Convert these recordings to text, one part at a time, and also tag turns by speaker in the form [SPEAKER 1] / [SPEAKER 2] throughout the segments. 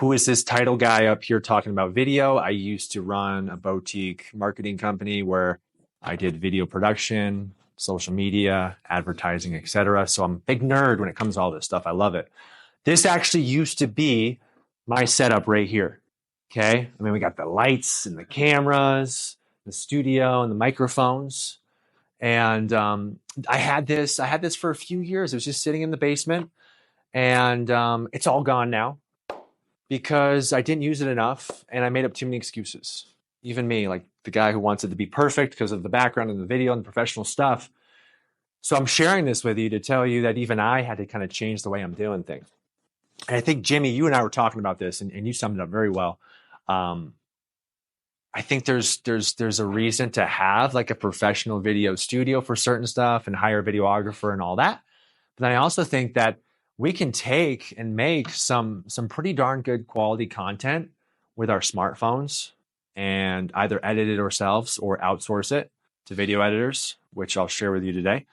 [SPEAKER 1] who is this title guy up here talking about video? I used to run a boutique marketing company where I did video production, social media, advertising, etc. So I'm a big nerd when it comes to all this stuff. I love it. This actually used to be my setup right here. Okay. I mean, we got the lights and the cameras, the studio and the microphones. And I had this for a few years. It was just sitting in the basement, and it's all gone now because I didn't use it enough and I made up too many excuses. Even me, like the guy who wants it to be perfect because of the background and the video and the professional stuff. So I'm sharing this with you to tell you that even I had to kind of change the way I'm doing things. And I think, Jimmy, you and I were talking about this, and you summed it up very well. I think there's a reason to have like a professional video studio for certain stuff and hire a videographer and all that. But then I also think that we can take and make some pretty darn good quality content with our smartphones and either edit it ourselves or outsource it to video editors, which I'll share with you today.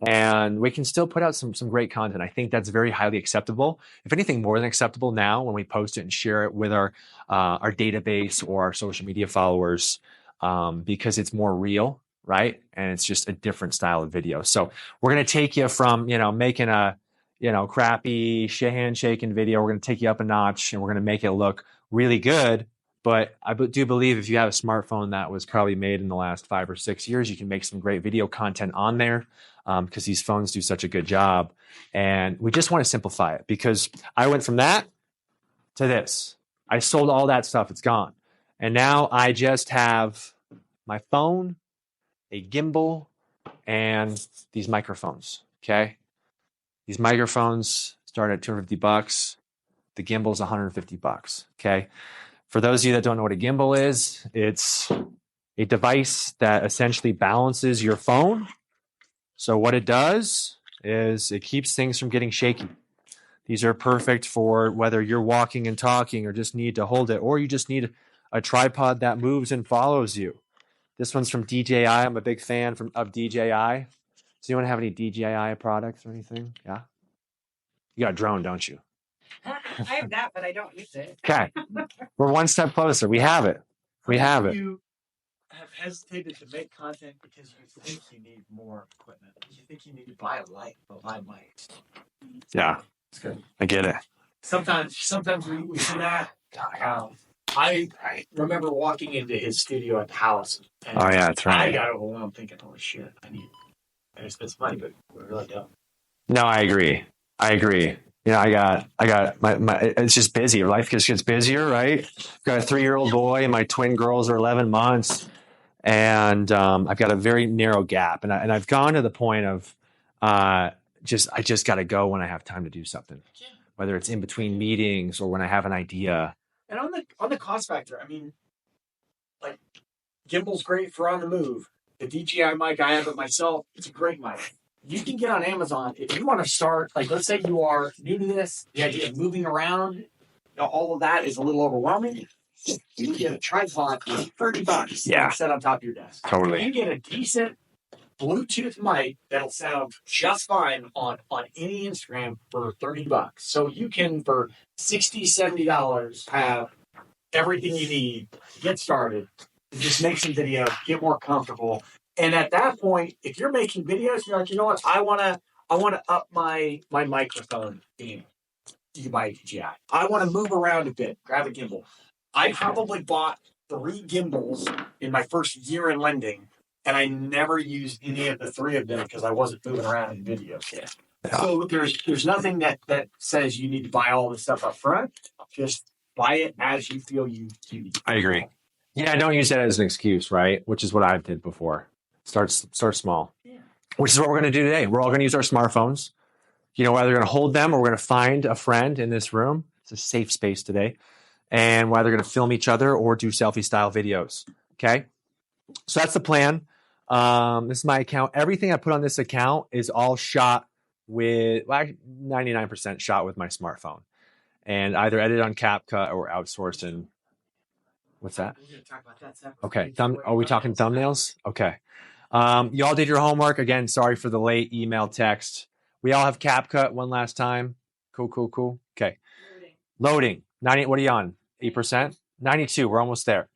[SPEAKER 1] And we can still put out some great content. I think that's very highly acceptable. If anything, more than acceptable now when we post it and share it with our database or our social media followers, because it's more real, right? And it's just a different style of video. So we're going to take you from, making a, crappy handshaking video. We're going to take you up a notch and we're going to make it look really good. But I do believe if you have a smartphone that was probably made in the last 5 or 6 years, you can make some great video content on there, because these phones do such a good job. And we just want to simplify it, because I went from that to this. I sold all that stuff. It's gone. And now I just have my phone, a gimbal, and these microphones. Okay. These microphones start at $250. The gimbal's $150. Okay. For those of you that don't know what a gimbal is, it's a device that essentially balances your phone. So what it does is it keeps things from getting shaky. These are perfect for whether you're walking and talking or just need to hold it, or you just need a tripod that moves and follows you. This one's from DJI. I'm a big fan of DJI. Does anyone have any DJI products or anything? Yeah? You got a drone, don't you?
[SPEAKER 2] I have that, but I don't use it.
[SPEAKER 1] Okay. We're one step closer. We have it. We have it.
[SPEAKER 3] You have hesitated to make content because you think you need more equipment. You think you need to buy a light, buy mics.
[SPEAKER 1] Yeah.
[SPEAKER 3] It's good.
[SPEAKER 1] I get it.
[SPEAKER 3] Sometimes we see that. I remember walking into his studio at the house. And
[SPEAKER 1] oh, yeah, that's right.
[SPEAKER 3] I got overwhelmed thinking, holy shit, I spent some money, but we really don't.
[SPEAKER 1] No, I agree. I got my it's just busy. Life just gets busier, right? I've got a 3-year-old boy and my twin girls are 11 months. And I've got a very narrow gap. And I've gone to the point of I just got to go when I have time to do something, whether it's in between meetings or when I have an idea.
[SPEAKER 3] And on the cost factor, I mean, like, gimbal's great for on the move. The DJI mic, I have it myself. It's a great mic. You can get on Amazon if you want to start. Like, let's say you are new to this. The idea of moving around, all of that is a little overwhelming. You can get a tripod for $30.
[SPEAKER 1] Yeah,
[SPEAKER 3] set on top of your desk.
[SPEAKER 1] Totally.
[SPEAKER 3] You can get a decent Bluetooth mic that'll sound just fine on any Instagram for $30. So you can, for $60, $70, have everything you need. Get started. Just make some video. Get more comfortable. And at that point, if you're making videos, you're like, you know what? I want to up my microphone game. You can buy a DJI. I want to move around a bit. Grab a gimbal. I probably bought 3 gimbals in my first year in lending, and I never used any of the 3 of them because I wasn't moving around in videos yet. Yeah. So there's nothing that says you need to buy all this stuff up front. Just buy it as you feel you need.
[SPEAKER 1] I agree. Yeah, I don't use that as an excuse, right? Which is what I did before. Start small. Yeah. Which is what we're going to do today. We're all going to use our smartphones. We're either going to hold them or we're going to find a friend in this room. It's a safe space today. And we're either going to film each other or do selfie style videos. Okay. So that's the plan. This is my account. Everything I put on this account is all shot with 99% shot with my smartphone, and either edited on CapCut or outsourced in. What's that?
[SPEAKER 3] We're going to talk about that separately.
[SPEAKER 1] Okay. Are we talking thumbnails? Okay. Y'all did your homework. Again, sorry for the late email text. We all have CapCut one last time. Cool. Okay. Loading. 90. What are you on? 8%? 92. We're almost there.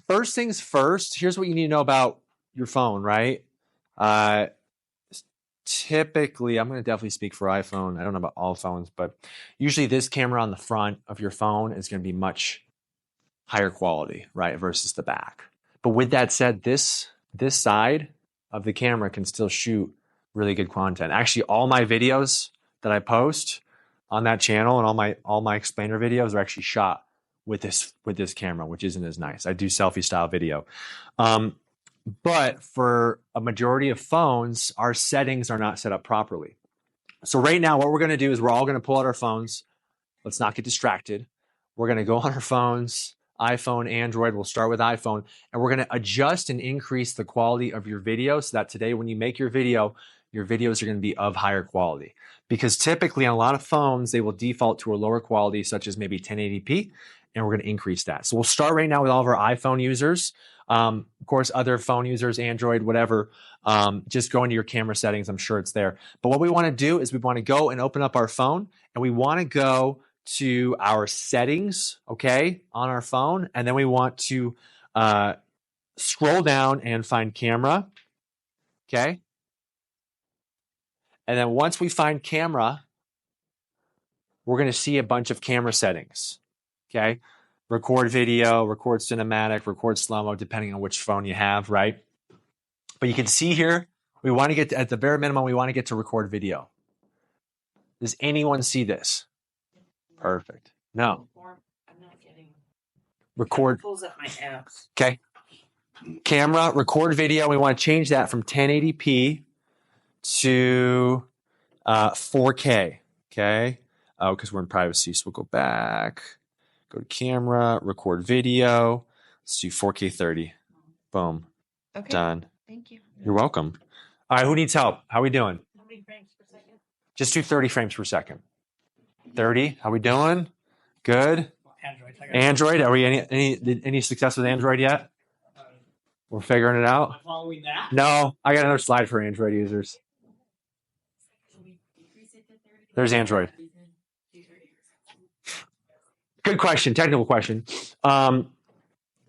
[SPEAKER 1] First things first, here's what you need to know about your phone, right? Typically, I'm going to definitely speak for iPhone. I don't know about all phones, but usually this camera on the front of your phone is going to be much higher quality, right, versus the back. But with that said, this side of the camera can still shoot really good content. Actually, all my videos that I post on that channel and all my explainer videos are actually shot with this camera, which isn't as nice. I do selfie style video. But for a majority of phones, our settings are not set up properly. So right now, what we're going to do is we're all going to pull out our phones. Let's not get distracted. We're going to go on our phones, iPhone, Android. We'll start with iPhone, and we're going to adjust and increase the quality of your video so that today when you make your videos are going to be of higher quality. Because typically on a lot of phones, they will default to a lower quality, such as maybe 1080p, and we're going to increase that. So we'll start right now with all of our iPhone users. Of course, other phone users, Android, whatever, just go into your camera settings. I'm sure it's there. But what we want to do is we want to go and open up our phone, and we want to go to our settings, okay, on our phone. And then we want to scroll down and find camera, okay? And then once we find camera, we're going to see a bunch of camera settings, okay? Record video, record cinematic, record slow-mo, depending on which phone you have, right? But you can see here, we want to get to, at the bare minimum, we want to get to record video. Does anyone see this? Perfect. No.
[SPEAKER 2] I'm not getting.
[SPEAKER 1] Record.
[SPEAKER 2] It pulls up my apps.
[SPEAKER 1] Okay. Camera, record video. We want to change that from 1080p to 4K. Okay. Oh, because we're in privacy. So we'll go back, go to camera, record video. Let's do 4K 30. Boom.
[SPEAKER 2] Okay.
[SPEAKER 1] Done.
[SPEAKER 2] Thank you.
[SPEAKER 1] You're welcome. All right. Who needs help? How are we doing?
[SPEAKER 2] How many frames per second?
[SPEAKER 1] Just do 30 frames per second. 30. How we doing? Good. Android. Are we any success with Android yet? We're figuring it out.
[SPEAKER 3] Following that?
[SPEAKER 1] No, I got another slide for Android users. There's Android. Good question. Technical question.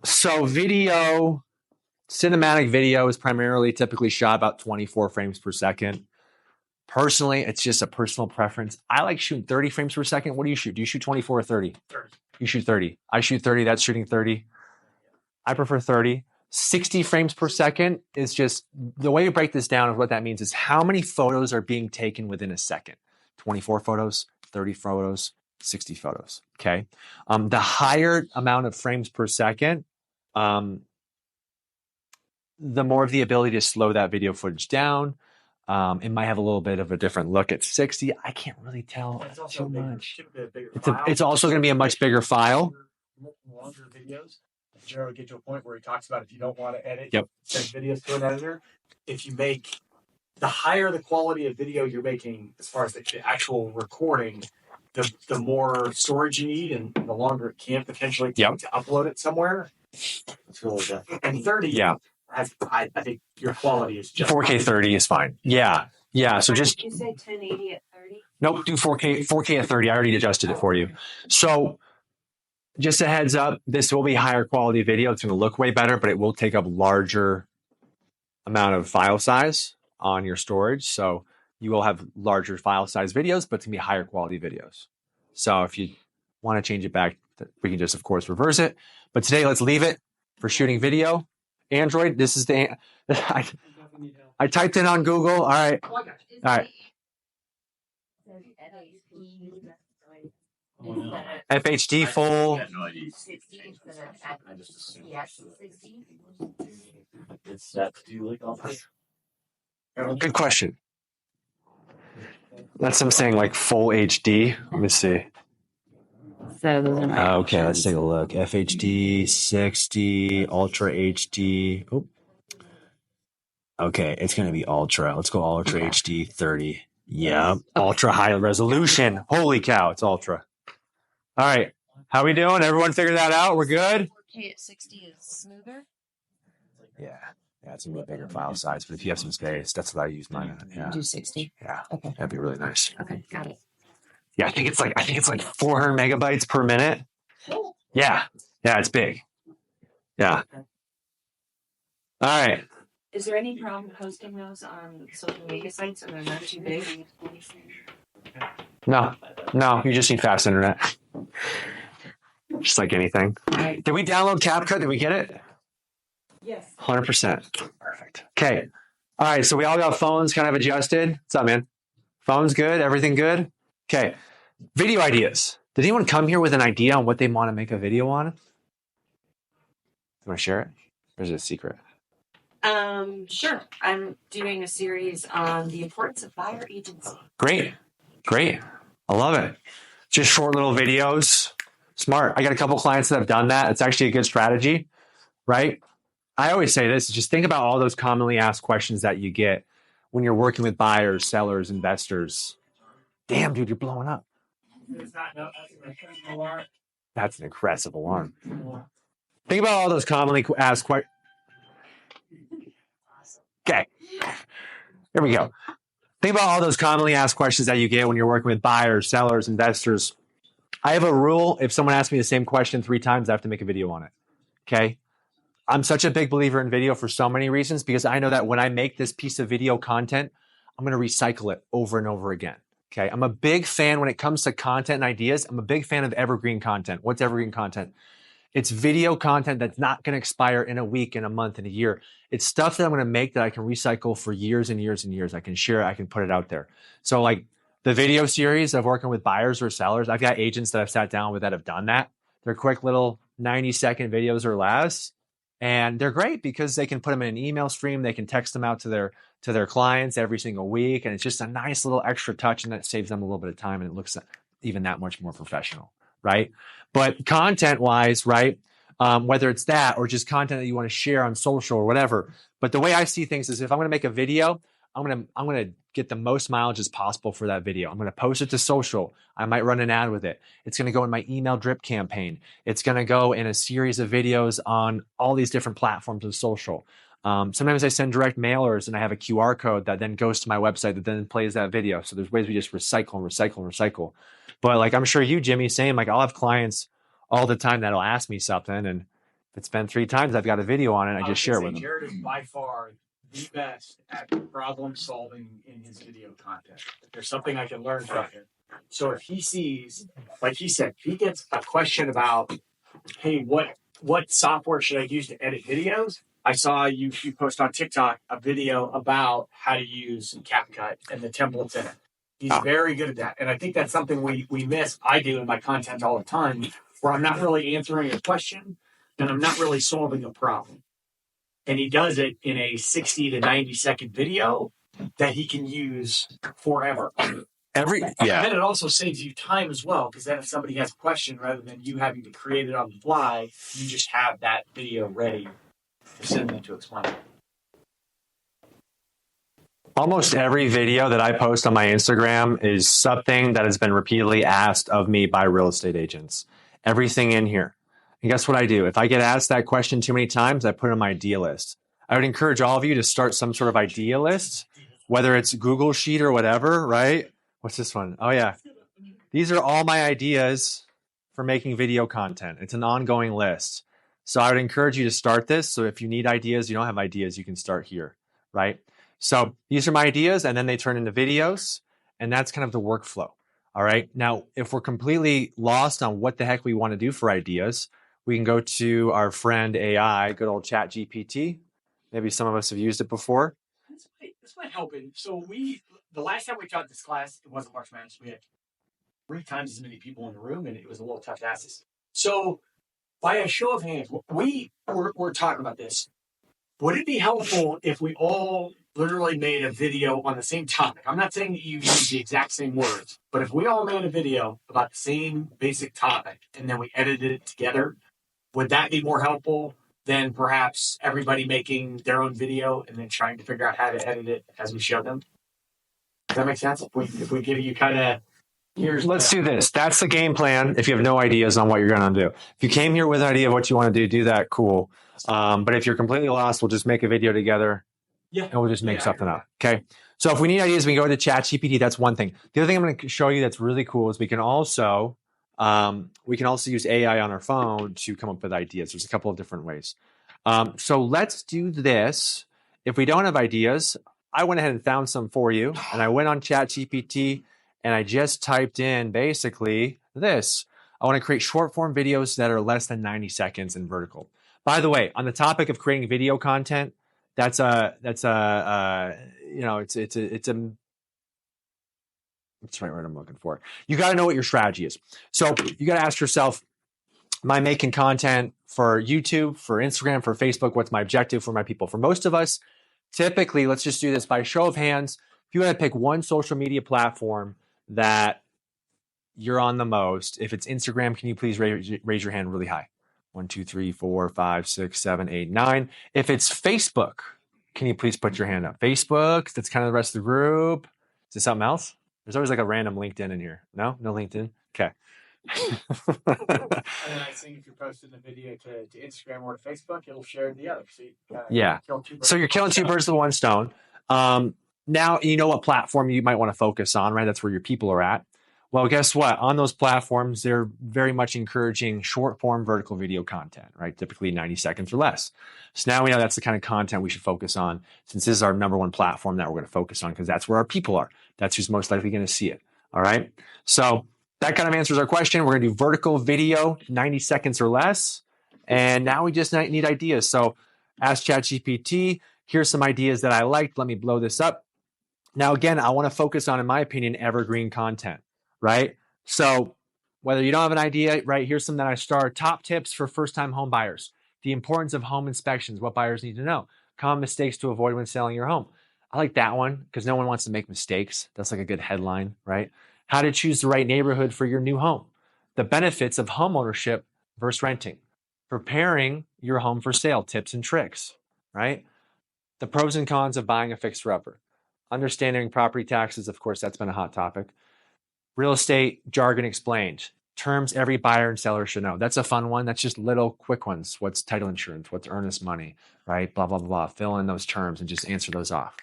[SPEAKER 1] So video, cinematic video is primarily typically shot about 24 frames per second. Personally, it's just a personal preference. I like shooting 30 frames per second. What do you shoot? Do you shoot 24 or 30?
[SPEAKER 3] 30.
[SPEAKER 1] You shoot 30. I shoot 30. That's shooting 30. I prefer 30. 60 frames per second is just, the way you break this down of what that means is how many photos are being taken within a second. 24 photos, 30 photos, 60 photos, okay? The higher amount of frames per second, the more of the ability to slow that video footage down. It might have a little bit of a different look at 60. I can't really tell too much. It's also going to be a much bigger file.
[SPEAKER 3] Longer videos. Jerad will get to a point where he talks about if you don't want to edit,
[SPEAKER 1] Yep.
[SPEAKER 3] send videos to an editor. If you make the higher the quality of video you're making, as far as the actual recording, the more storage you need, and the longer it can potentially take to upload it somewhere. It's really good. And 30,
[SPEAKER 1] yeah,
[SPEAKER 3] I think your quality is just
[SPEAKER 1] 4K 30 is fine. Yeah. So just
[SPEAKER 2] Did you say 1080 at 30?
[SPEAKER 1] nope. Do 4K at 30. I already adjusted it for you. So just a heads up, this will be higher quality video. It's going to look way better, but it will take up larger amount of file size on your storage. So you will have larger file size videos, but it's going to be higher quality videos. So if you want to change it back, we can just, of course, reverse it. But today, let's leave it for shooting video. Android, this is the, I typed in on Google. All right. All right. FHD full. Good question. That's what I'm saying, like full HD. Let me see.
[SPEAKER 2] So those are my
[SPEAKER 1] Okay, let's take a look. FHD 60, Ultra HD. Oh. Okay, it's going to be Ultra. Let's go Ultra HD 30. Yeah, ultra high resolution. Holy cow, it's Ultra. All right, how we doing? Everyone figure that out? We're good?
[SPEAKER 2] 4K at 60 is smoother.
[SPEAKER 1] Yeah, it's going to be a bigger file size, but if you have some space, that's what I use mine on. Yeah.
[SPEAKER 2] Do 60.
[SPEAKER 1] Yeah,
[SPEAKER 2] Okay.
[SPEAKER 1] that'd be really nice.
[SPEAKER 2] Okay, got it.
[SPEAKER 1] Yeah, I think it's like 400 megabytes per minute. Yeah, it's big. Yeah. All right.
[SPEAKER 2] Is there any problem posting those on social media sites and they're not too big?
[SPEAKER 1] No, you just need fast internet. Just like anything. Did we download CapCut? Did we get it?
[SPEAKER 2] Yes.
[SPEAKER 1] 100%. Perfect. Okay. All right. So we all got phones kind of adjusted. What's up, man? Phones good? Everything good? Okay. Video ideas. Did anyone come here with an idea on what they want to make a video on? You want to share it? Or is it a secret?
[SPEAKER 2] Sure. I'm doing a series on the importance of buyer agency.
[SPEAKER 1] Great. I love it. Just short little videos. Smart. I got a couple clients that have done that. It's actually a good strategy, right? I always say this, just think about all those commonly asked questions that you get when you're working with buyers, sellers, investors. Damn, dude, you're blowing up.
[SPEAKER 3] It's not, no, that's an alarm.
[SPEAKER 1] That's an aggressive alarm. Think about all those commonly asked questions. Okay. Here we go. Think about all those commonly asked questions that you get when you're working with buyers, sellers, investors. I have a rule. If someone asks me the same question 3 times, I have to make a video on it. Okay. I'm such a big believer in video for so many reasons, because I know that when I make this piece of video content, I'm going to recycle it over and over again. Okay. I'm a big fan when it comes to content and ideas. I'm a big fan of evergreen content. What's evergreen content? It's video content that's not going to expire in a week, in a month, in a year. It's stuff that I'm going to make that I can recycle for years and years and years. I can share it. I can put it out there. So like the video series of working with buyers or sellers, I've got agents that I've sat down with that have done that. They're quick little 90-second videos or less. And they're great because they can put them in an email stream. They can text them out to their clients every single week. And it's just a nice little extra touch, and that saves them a little bit of time, and it looks even that much more professional, right? But content-wise, right, whether it's that or just content that you want to share on social or whatever. But the way I see things is, if I'm going to make a video, I'm going to get the most mileage as possible for that video. I'm going to post it to social. I might run an ad with it. It's going to go in my email drip campaign. It's going to go in a series of videos on all these different platforms of social. Sometimes I send direct mailers and I have a QR code that then goes to my website that then plays that video. So there's ways we just recycle. But like, I'm sure you, Jimmy, same, like I'll have clients all the time that'll ask me something, and if it's been 3 times, I've got a video on it. I just share it with them.
[SPEAKER 3] Jerad is by far the best at problem solving in his video content. If there's something I can learn from him. So if he sees, like he said, if he gets a question about, hey, what software should I use to edit videos? I saw you post on TikTok a video about how to use CapCut and the templates in it. He's very good at that. And I think that's something we miss. I do in my content all the time, where I'm not really answering a question and I'm not really solving a problem. And he does it in a 60 to 90-second video that he can use forever. And then it also saves you time as well, because then if somebody has a question, rather than you having to create it on the fly, you just have that video ready to send them to explain it.
[SPEAKER 1] Almost every video that I post on my Instagram is something that has been repeatedly asked of me by real estate agents. Everything in here. And guess what I do? If I get asked that question too many times, I put it on my idea list. I would encourage all of you to start some sort of idea list, whether it's Google Sheet or whatever, right? What's this one? Oh, yeah. These are all my ideas for making video content. It's an ongoing list. So I would encourage you to start this. So if you need ideas, you don't have ideas, you can start here, right? So these are my ideas, and then they turn into videos, and that's kind of the workflow. All right. Now, if we're completely lost on what the heck we want to do for ideas, we can go to our friend AI, good old Chat GPT. Maybe some of us have used it before.
[SPEAKER 3] This might help. So the last time we taught this class, it wasn't March Madness. We had 3 times as many people in the room, and it was a little tough to ask this. So by a show of hands, we're talking about this. Would it be helpful if we all literally made a video on the same topic? I'm not saying that you use the exact same words, but if we all made a video about the same basic topic and then we edited it together, would that be more helpful than perhaps everybody making their own video and then trying to figure out how to edit it as we show them? Does that make sense? If we give you kind of,
[SPEAKER 1] let's do this. That's the game plan. If you have no ideas on what you're going to do, if you came here with an idea of what you want to do that, cool. But if you're completely lost, we'll just make a video together.
[SPEAKER 3] Yeah.
[SPEAKER 1] And we'll just make something up. Okay. So if we need ideas, we can go to ChatGPT. That's one thing. The other thing I'm going to show you that's really cool is we can also use AI on our phone to come up with ideas. There's a couple of different ways. So let's do this. If we don't have ideas, I went ahead and found some for you, and I went on ChatGPT and I just typed in basically this. I want to create short form videos that are less than 90 seconds in vertical. By the way, on the topic of creating video content, it's the right word I'm looking for. You got to know what your strategy is. So you got to ask yourself, am I making content for YouTube, for Instagram, for Facebook? What's my objective for my people? For most of us, typically, let's just do this by show of hands. If you want to pick one social media platform that you're on the most, if it's Instagram, can you please raise your hand really high? 1, 2, 3, 4, 5, 6, 7, 8, 9. If it's Facebook, can you please put your hand up? Facebook, that's kind of the rest of the group. Is it something else? There's always like a random LinkedIn in here. No LinkedIn? Okay.
[SPEAKER 3] And then I think if you're posting the video to Instagram or to Facebook, it'll share the other. So you're killing two birds with one stone.
[SPEAKER 1] Now you know what platform you might want to focus on, right? That's where your people are at. Well, guess what? On those platforms, they're very much encouraging short form vertical video content, right? Typically 90 seconds or less. So now we know that's the kind of content we should focus on, since this is our number one platform that we're going to focus on, because that's where our people are. That's who's most likely going to see it. All right. So that kind of answers our question. We're going to do vertical video, 90 seconds or less. And now we just need ideas. So ask ChatGPT, here's some ideas that I liked. Let me blow this up. Now, again, I want to focus on, in my opinion, evergreen content, right? So whether you don't have an idea, right, here's some that I starred. Top tips for first-time home buyers. The importance of home inspections, what buyers need to know. Common mistakes to avoid when selling your home. I like that one because no one wants to make mistakes. That's like a good headline, right? How to choose the right neighborhood for your new home. The benefits of home ownership versus renting. Preparing your home for sale, tips and tricks, right? The pros and cons of buying a fixer-upper. Understanding property taxes, of course, that's been a hot topic. Real estate jargon explained. Terms every buyer and seller should know. That's a fun one. That's just little quick ones. What's title insurance? What's earnest money, right? Blah, blah, blah, blah. Fill in those terms and just answer those off.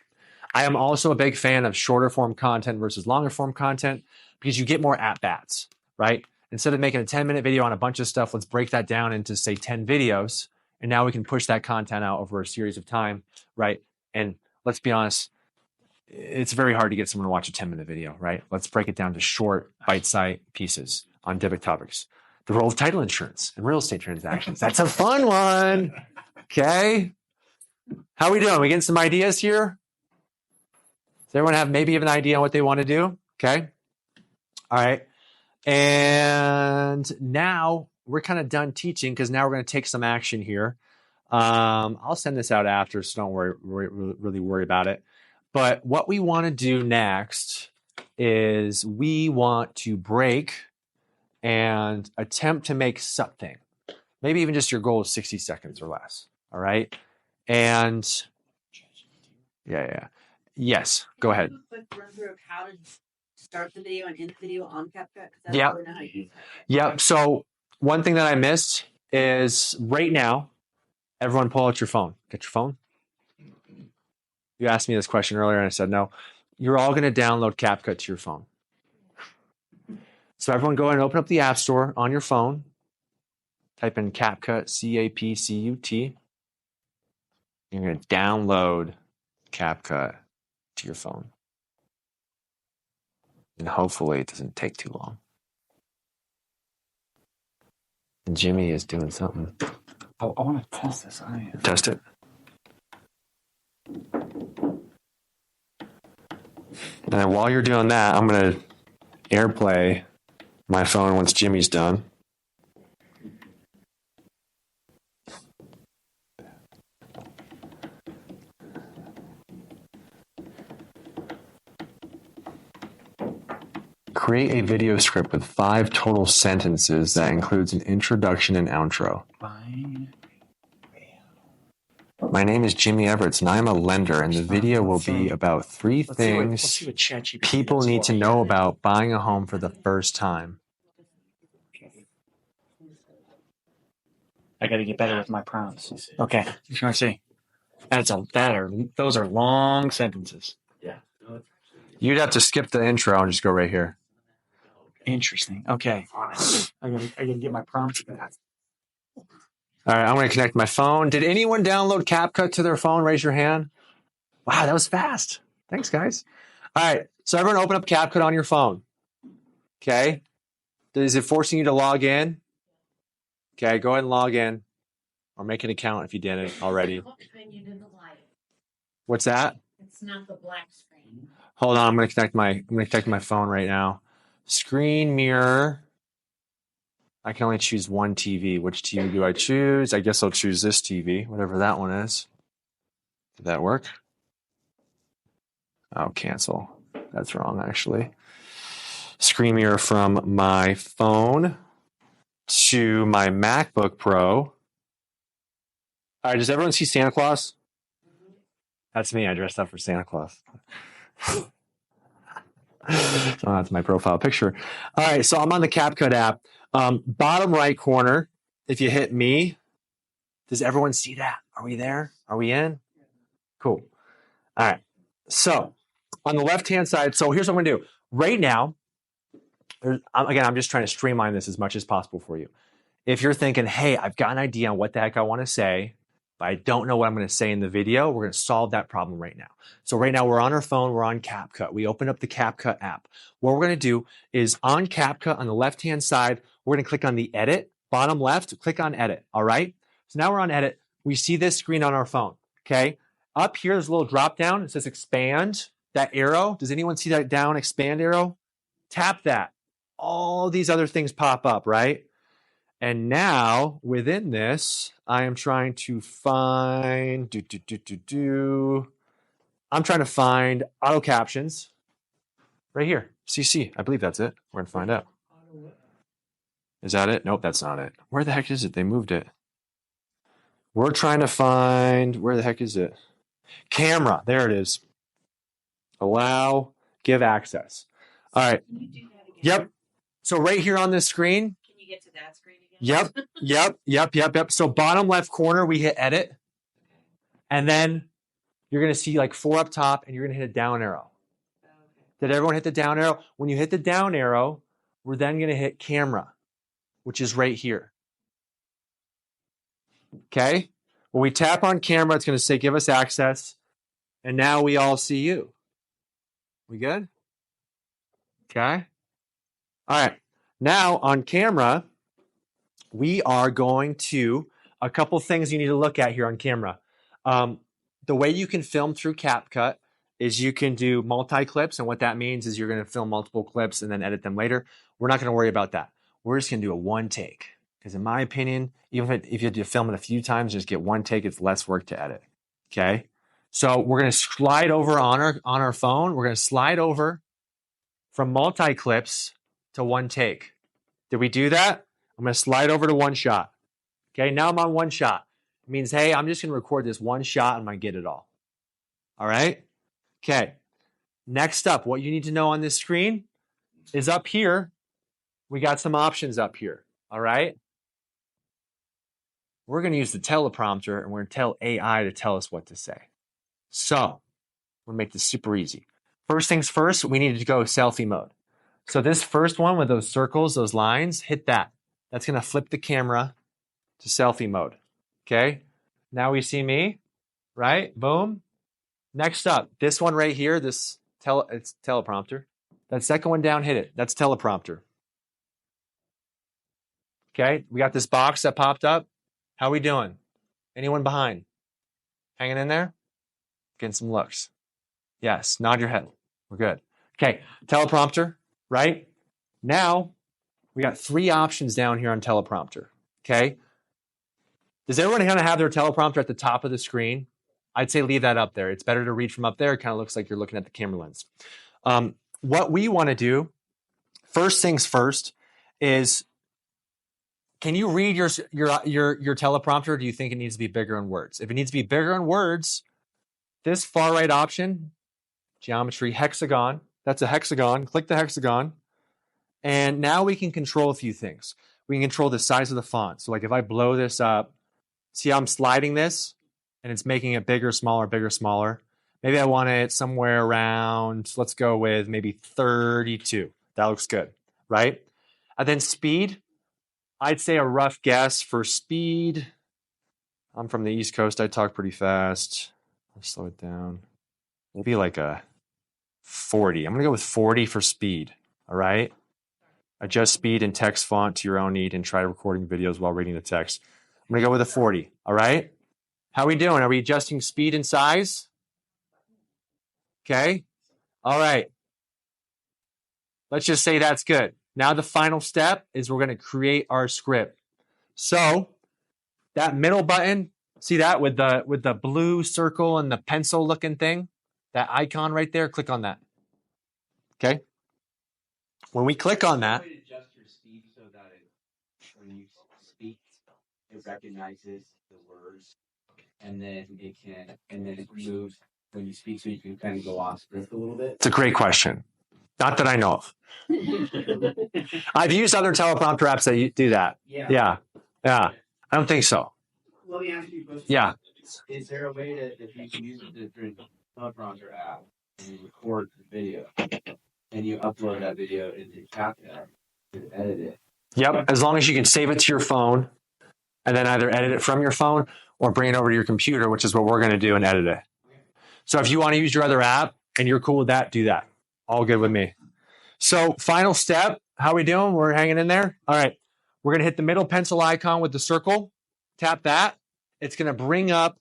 [SPEAKER 1] I am also a big fan of shorter form content versus longer form content because you get more at-bats, right? Instead of making a 10-minute video on a bunch of stuff, let's break that down into, say, 10 videos. And now we can push that content out over a series of time, right? And let's be honest, it's very hard to get someone to watch a 10-minute video, right? Let's break it down to short, bite-sized pieces on different topics. The role of title insurance and real estate transactions. That's a fun one. Okay. How are we doing? We getting some ideas here? Does everyone have maybe an idea on what they want to do? Okay. All right. And now we're kind of done teaching because now we're going to take some action here. I'll send this out after, so don't really worry about it. But what we want to do next is we want to break and attempt to make something. Maybe even just your goal is 60 seconds or less. All right. And yes, go ahead.
[SPEAKER 2] Quick run through of how to start the video and end the video on CapCut.
[SPEAKER 1] Yeah. Yep. So one thing that I missed is right now, everyone pull out your phone. Get your phone. You asked me this question earlier and I said no. You're all going to download CapCut to your phone. So everyone go ahead and open up the App Store on your phone. Type in CapCut, CapCut. You're going to download CapCut to your phone. And hopefully it doesn't take too long. And Jimmy is doing something.
[SPEAKER 3] Oh, I want to test this.
[SPEAKER 1] Test it. And then while you're doing that, I'm going to AirPlay my phone once Jimmy's done. Create a video script with 5 total sentences that includes an introduction and outro. My name is Jimmy Everett, and I'm a lender, and the video will be about 3 things people need to know about buying a home for the first time.
[SPEAKER 3] I got to get better with my prompts. Okay, you want to see? Those are long sentences.
[SPEAKER 4] Yeah.
[SPEAKER 1] You'd have to skip the intro and just go right here.
[SPEAKER 3] Interesting. Okay. I gotta get my prompts back.
[SPEAKER 1] All right, I'm going to connect my phone. Did anyone download CapCut to their phone? Raise your hand. Wow, that was fast. Thanks, guys. All right, so everyone open up CapCut on your phone. Okay. Is it forcing you to log in? Okay, go ahead and log in. Or make an account if you didn't already. What's that?
[SPEAKER 4] It's not the black screen.
[SPEAKER 1] Hold on, I'm going to connect my phone right now. Screen mirror. I can only choose one TV. Which TV do I choose? I guess I'll choose this TV, whatever that one is. Did that work? Oh, cancel. That's wrong, actually. Screen mirror from my phone to my MacBook Pro. All right, does everyone see Santa Claus? That's me. I dressed up for Santa Claus. So that's my profile picture. All right, so I'm on the CapCut app. Bottom right corner, if you hit me, does everyone see that? Are we there? Are we in? Cool. All right. So on the left-hand side, so here's what I'm going to do. Right now, again, I'm just trying to streamline this as much as possible for you. If you're thinking, hey, I've got an idea on what the heck I want to say, but I don't know what I'm going to say in the video, we're going to solve that problem right now. So right now we're on our phone, we're on CapCut. We open up the CapCut app. What we're going to do is on CapCut on the left-hand side, we're going to click on the edit, bottom left, click on edit, all right? So now we're on edit. We see this screen on our phone, okay? Up here, there's a little drop down. It says expand, that arrow. Does anyone see that down expand arrow? Tap that. All these other things pop up, right? And now within this, I am trying to find, I'm trying to find auto captions right here. CC, I believe that's it. We're going to find out. Is that it? Nope, that's not it. Where the heck is it? They moved it. We're trying to find, where the heck is it? Camera, there it is. Allow, give access. All right.
[SPEAKER 2] Can you do that again?
[SPEAKER 1] Yep. So right here on this screen.
[SPEAKER 2] Can you get to that screen again?
[SPEAKER 1] Yep. So bottom left corner, we hit edit. And then you're going to see like 4 up top and you're going to hit a down arrow.
[SPEAKER 2] Okay.
[SPEAKER 1] Did everyone hit the down arrow? When you hit the down arrow, we're then going to hit camera, which is right here. Okay. When we tap on camera, it's going to say give us access. And now we all see you. We good? Okay. All right. Now on camera, we are going to, a couple things you need to look at here on camera. The way you can film through CapCut is you can do multi-clips. And what that means is you're going to film multiple clips and then edit them later. We're not going to worry about that. We're just going to do a one take. Because in my opinion, even if you have to film it a few times, just get one take, it's less work to edit. Okay. So we're going to slide over on our phone. We're going to slide over from multi-clips to one take. Did we do that? I'm going to slide over to one shot. Okay, now I'm on one shot. It means, hey, I'm just going to record this one shot and I'm going to get it all. All right? Okay. Next up, what you need to know on this screen is up here. We got some options up here. All right? We're going to use the teleprompter and we're going to tell AI to tell us what to say. So, we'll make this super easy. First things first, we need to go selfie mode. So this first one with those circles, those lines, hit that. That's going to flip the camera to selfie mode. Okay? Now we see me, right? Boom. Next up, this one right here, it's teleprompter. That second one down, hit it. That's teleprompter. Okay? We got this box that popped up. How we doing? Anyone behind? Hanging in there? Getting some looks. Yes, nod your head. We're good. Okay, teleprompter, right? Now, we got 3 options down here on teleprompter, okay? Does everyone kind of have their teleprompter at the top of the screen? I'd say leave that up there. It's better to read from up there. It kind of looks like you're looking at the camera lens. What we want to do, first things first, is can you read your teleprompter, or do you think it needs to be bigger in words? If it needs to be bigger in words, this far right option, geometry, hexagon, that's a hexagon. Click the hexagon. And now we can control a few things. We can control the size of the font. So like if I blow this up, see how I'm sliding this? And it's making it bigger, smaller, bigger, smaller. Maybe I want it somewhere around, let's go with maybe 32. That looks good, right? And then speed, I'd say a rough guess for speed. I'm from the East Coast. I talk pretty fast. I'll slow it down. Maybe like a 40. I'm going to go with 40 for speed. All right. Adjust speed and text font to your own need and try recording videos while reading the text. I'm going to go with a 40. All right. How are we doing? Are we adjusting speed and size? Okay. All right. Let's just say that's good. Now the final step is we're going to create our script. So that middle button, see that with the blue circle and the pencil looking thing, that icon right there, click on that. Okay. When we click on that,
[SPEAKER 5] adjust your speed so that when you speak, it recognizes the words, and then it moves when you speak, so you can kind of go off script a little bit.
[SPEAKER 1] it's a great question. Not that I know of. I've used other teleprompter apps that do that. Yeah. I don't think so.
[SPEAKER 5] Let me ask you a question.
[SPEAKER 1] Yeah.
[SPEAKER 5] Is there a way to, if you can use a different teleprompter app and you record the video and you upload that video into CapCut and edit it?
[SPEAKER 1] Yep. As long as you can save it to your phone and then either edit it from your phone or bring it over to your computer, which is what we're going to do, and edit it. So if you want to use your other app and you're cool with that, do that. All good with me. So final step, how we doing? We're hanging in there. All right. We're going to hit the middle pencil icon with the circle. Tap that. It's going to bring up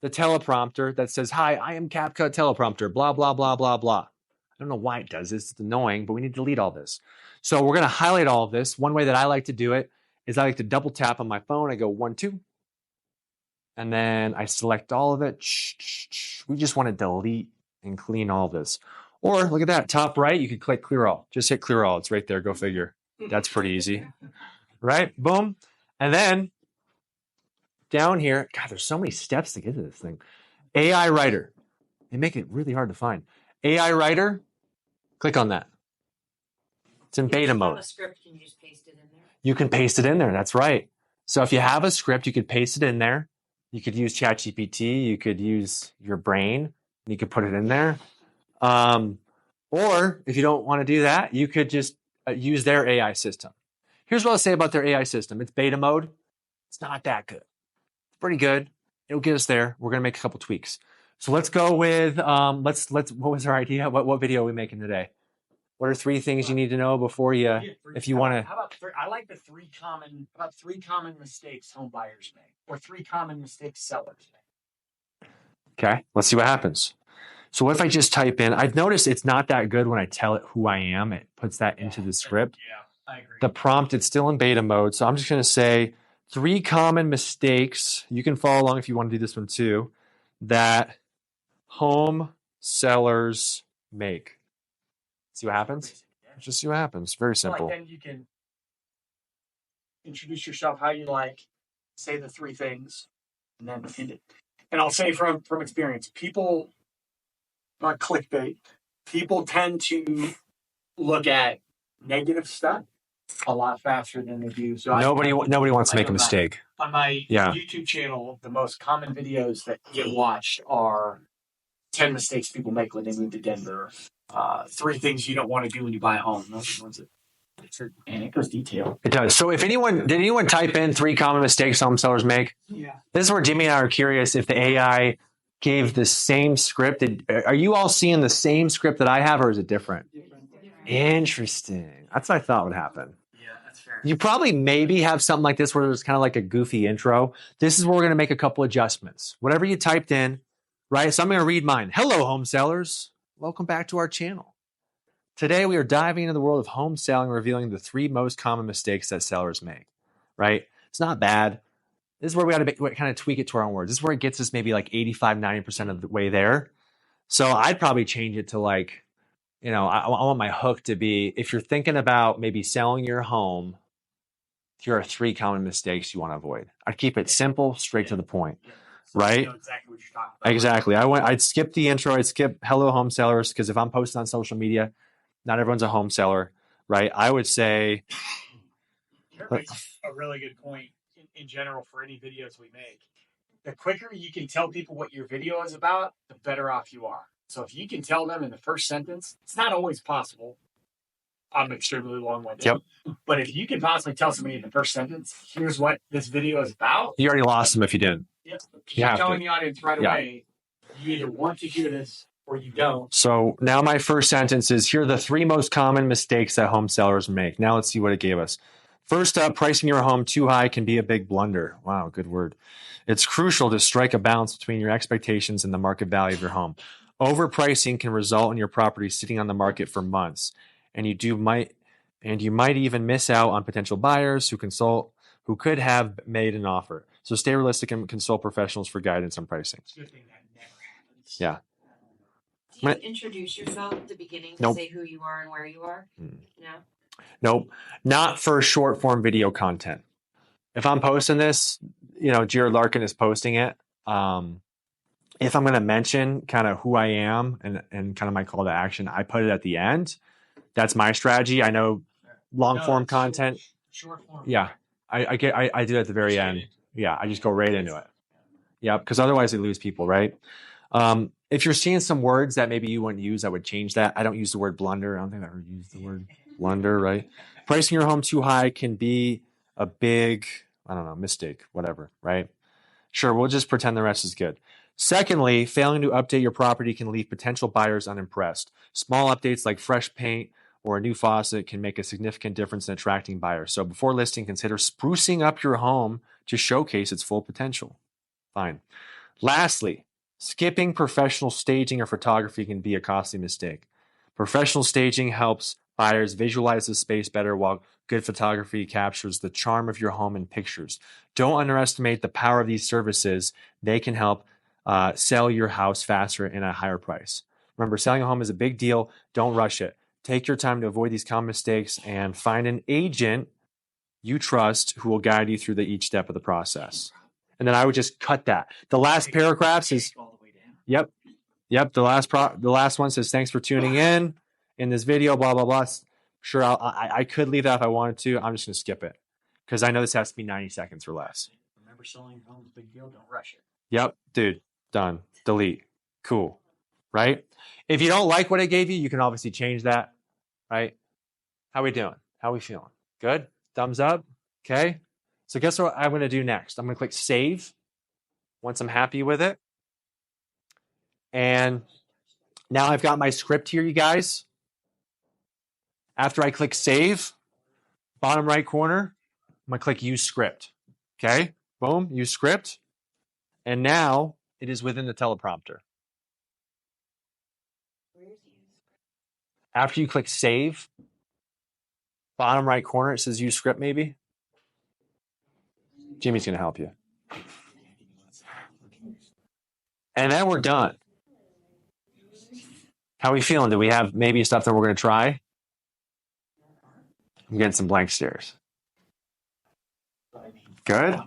[SPEAKER 1] the teleprompter that says, hi, I am CapCut teleprompter, blah, blah, blah, blah, blah. I don't know why it does this. It's annoying, but we need to delete all this. So we're going to highlight all of this. One way that I like to do it is I like to double tap on my phone. I go 1, 2. And then I select all of it. We just want to delete and clean all this. Or look at that, top right, you can click clear all. Just hit clear all. It's right there. Go figure. That's pretty easy. Right? Boom. And then down here, God, there's so many steps to get to this thing. AI Writer. They make it really hard to find. AI Writer, click on that. It's in beta mode.
[SPEAKER 2] Have a script, can you just paste it in there?
[SPEAKER 1] You can paste it in there. That's right. So if you have a script, you could paste it in there. You could use ChatGPT. You could use your brain. And you could put it in there. Or if you don't want to do that, you could just use their AI system. Here's what I'll say about their AI system. It's beta mode. It's not that good. It's pretty good. It'll get us there. We're going to make a couple tweaks. So let's go with, what was our idea? What video are we making today? What are 3 things you need to know before you, if you want to?
[SPEAKER 3] How about I like the 3 common mistakes home buyers make, or 3 common mistakes sellers make.
[SPEAKER 1] Okay, let's see what happens. So what if I just type in, I've noticed it's not that good when I tell it who I am. It puts that into the script.
[SPEAKER 3] Yeah, I agree.
[SPEAKER 1] The prompt, it's still in beta mode. So I'm just going to say 3 common mistakes. You can follow along if you want to do this one too, that home sellers make. See what happens? Just see what happens. Very simple.
[SPEAKER 3] Like then you can introduce yourself how you like, say the 3 things, and then end it. And I'll say from experience, people, not clickbait, people tend to look at negative stuff a lot faster than they do. So
[SPEAKER 1] nobody wants to make a mistake.
[SPEAKER 3] On my YouTube channel, the most common videos that get watched are 10 mistakes people make when they move to Denver. 3 things you don't want to do when you buy a home. Those are the ones that, and it goes detail.
[SPEAKER 1] It does. So did anyone type in 3 common mistakes home sellers make?
[SPEAKER 3] Yeah.
[SPEAKER 1] This is where Jimmy and I are curious if the AI gave the same script. Are you all seeing the same script that I have, or is it different? Interesting. That's what I thought would happen.
[SPEAKER 3] Yeah, that's fair.
[SPEAKER 1] You probably maybe have something like this where there's kind of like a goofy intro. This is where we're going to make a couple adjustments. Whatever you typed in, right? So I'm going to read mine. Hello, home sellers. Welcome back to our channel. Today, we are diving into the world of home selling, revealing the 3 most common mistakes that sellers make, right? It's not bad. This is where we got to kind of tweak it to our own words. This is where it gets us maybe like 85, 90% of the way there. So I'd probably change it to like, I want my hook to be, if you're thinking about maybe selling your home, here are 3 common mistakes you want to avoid. I'd keep it simple, straight to the point, right?
[SPEAKER 3] You know exactly what you're talking about.
[SPEAKER 1] Exactly. I'd skip the intro. I'd skip hello home sellers, because if I'm posting on social media, not everyone's a home seller, right? I would say,
[SPEAKER 3] That makes a really good point in general for any videos we make. the quicker you can tell people what your video is about, the better off you are. So if you can tell them in the first sentence, it's not always possible. I'm extremely long-winded.
[SPEAKER 1] Yep.
[SPEAKER 3] But if you can possibly tell somebody in the first sentence, here's what this video is about.
[SPEAKER 1] You already lost them if you didn't.
[SPEAKER 3] Yep.
[SPEAKER 1] You have
[SPEAKER 3] telling
[SPEAKER 1] to.
[SPEAKER 3] the audience right away, you either want to hear this or you don't.
[SPEAKER 1] So now my first sentence is, here are the 3 most common mistakes that home sellers make. Now let's see what it gave us. First up, pricing your home too high can be a big blunder. Wow, good word. It's crucial to strike a balance between your expectations and the market value of your home. Overpricing can result in your property sitting on the market for months, and you might even miss out on potential buyers who could have made an offer. So stay realistic and consult professionals for guidance on pricing.
[SPEAKER 3] It's a good thing that never happens.
[SPEAKER 1] Yeah.
[SPEAKER 2] Do you introduce yourself at the beginning to
[SPEAKER 1] Nope.
[SPEAKER 2] say who you are and where you are? No.
[SPEAKER 1] Nope, not for short form video content. If I'm posting this, Jerad Larkin is posting it. If I'm going to mention kind of who I am and kind of my call to action, I put it at the end. That's my strategy. I know long form content.
[SPEAKER 3] Short form.
[SPEAKER 1] Yeah, I do it at the very end. Yeah, I just go right into it. Yeah, because otherwise they lose people, right? If you're seeing some words that maybe you wouldn't use, I would change that. I don't use the word blunder. I don't think I ever use the word blunder, right? Pricing your home too high can be a big, mistake, whatever, right? Sure, we'll just pretend the rest is good. Secondly, failing to update your property can leave potential buyers unimpressed. Small updates like fresh paint or a new faucet can make a significant difference in attracting buyers. So before listing, consider sprucing up your home to showcase its full potential. Fine. Lastly, skipping professional staging or photography can be a costly mistake. Professional staging helps buyers visualize the space better, while good photography captures the charm of your home in pictures. Don't underestimate the power of these services. They can help sell your house faster and at a higher price. Remember, selling a home is a big deal. Don't rush it. Take your time to avoid these common mistakes and find an agent you trust who will guide you through each step of the process. And then I would just cut that. The last paragraphs is, yep. The last one says, thanks for tuning in this video, blah, blah, blah. Sure, I could leave that if I wanted to. I'm just going to skip it because I know this has to be 90 seconds or less.
[SPEAKER 3] Remember, selling your home is a big deal. Don't rush it.
[SPEAKER 1] Yep, dude, done. Delete. Cool, right? If you don't like what I gave you, you can obviously change that, right? How we doing? How we feeling? Good? Thumbs up? Okay. So guess what I'm going to do next? I'm going to click save once I'm happy with it. And now I've got my script here, you guys. After I click save, bottom right corner, I'm going to click use script. Okay. Boom, use script. And now it is within the teleprompter. After you click save, bottom right corner, it says use script maybe. Jimmy's going to help you. And then we're done. How are we feeling? Do we have maybe stuff that we're going to try? I'm getting some blank stares. Good.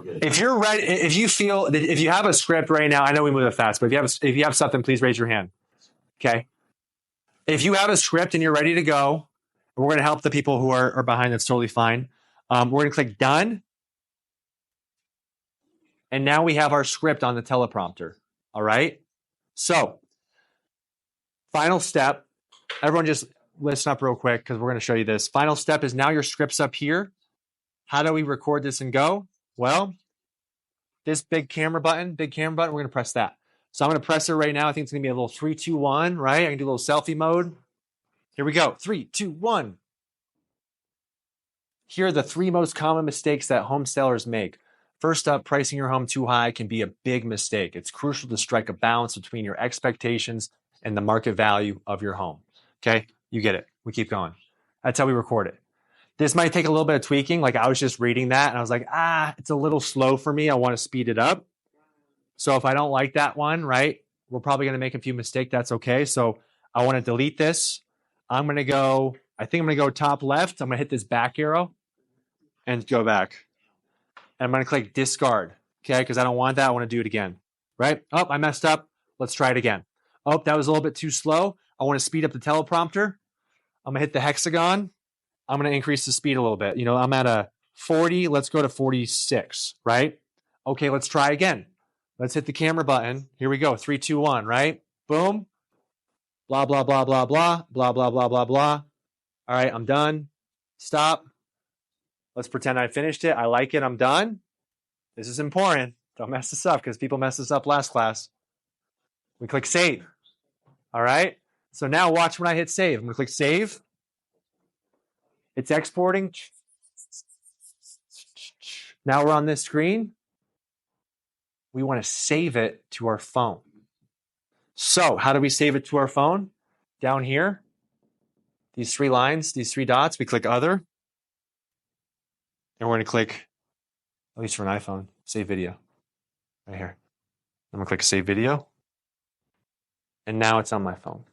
[SPEAKER 1] If you're ready, if you feel, if you have a script right now, I know we move it fast, but if you have something, please raise your hand. Okay. If you have a script and you're ready to go, we're going to help the people who are behind. That's totally fine. We're going to click done. And now we have our script on the teleprompter. All right. So final step, everyone just listen up real quick because we're going to show you this. Final step is now your script's up here. How do we record this and go? Well, this big camera button, we're going to press that. So I'm going to press it right now. I think it's going to be a little 3, 2, 1, right? I can do a little selfie mode. Here we go. 3, 2, 1. Here are the 3 most common mistakes that home sellers make. First up, pricing your home too high can be a big mistake. It's crucial to strike a balance between your expectations and the market value of your home. Okay, you get it. We keep going. That's how we record it. This might take a little bit of tweaking. Like I was just reading that and I was like, it's a little slow for me. I want to speed it up. So if I don't like that one, right, we're probably going to make a few mistakes. That's okay. So I want to delete this. I think I'm going to go top left. I'm going to hit this back arrow and go back. And I'm going to click discard. Okay, because I don't want that. I want to do it again. Right? Oh, I messed up. Let's try it again. Oh, that was a little bit too slow. I want to speed up the teleprompter. I'm going to hit the hexagon. I'm going to increase the speed a little bit. I'm at a 40. Let's go to 46, right? Okay, let's try again. Let's hit the camera button. Here we go. 3, 2, 1, right? Boom. Blah, blah, blah, blah, blah, blah, blah, blah, blah, blah. All right, I'm done. Stop. Let's pretend I finished it. I like it. I'm done. This is important. Don't mess this up because people messed this up last class. We click save. All right. So now watch when I hit save. I'm going to click save. It's exporting. Now we're on this screen. We want to save it to our phone. So how do we save it to our phone? Down here, these 3 lines, these 3 dots, we click other. And we're going to click, at least for an iPhone, save video. Right here. I'm going to click save video. And now it's on my phone.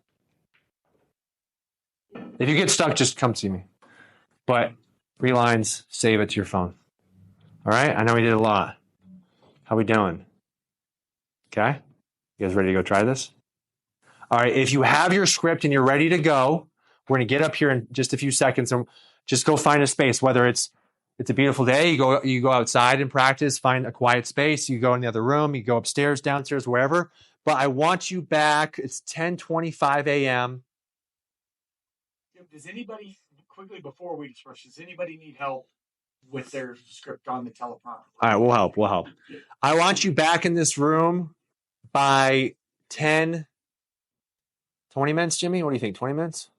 [SPEAKER 1] If you get stuck, just come see me. But 3 lines, save it to your phone. All right? I know we did a lot. How we doing? Okay? You guys ready to go try this? All right. If you have your script and you're ready to go, we're going to get up here in just a few seconds and just go find a space, whether it's a beautiful day, you go outside and practice, find a quiet space, you go in the other room, you go upstairs, downstairs, wherever. But I want you back. It's 10:25 a.m.
[SPEAKER 3] Does anybody, quickly before we disperse, does anybody need help with their script on the teleprompter?
[SPEAKER 1] All right, we'll help. I want you back in this room by 10, 20 minutes, Jimmy? What do you think, 20 minutes?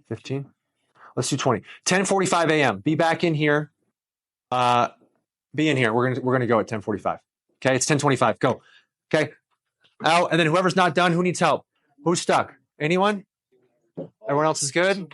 [SPEAKER 1] 15? Let's do 20. 10:45 a.m. Be back in here. Be in here. We're gonna go at 10:45. Okay, it's 10:25. Go. Okay. Out. And then whoever's not done, who needs help? Who's stuck? Anyone? Everyone else is good?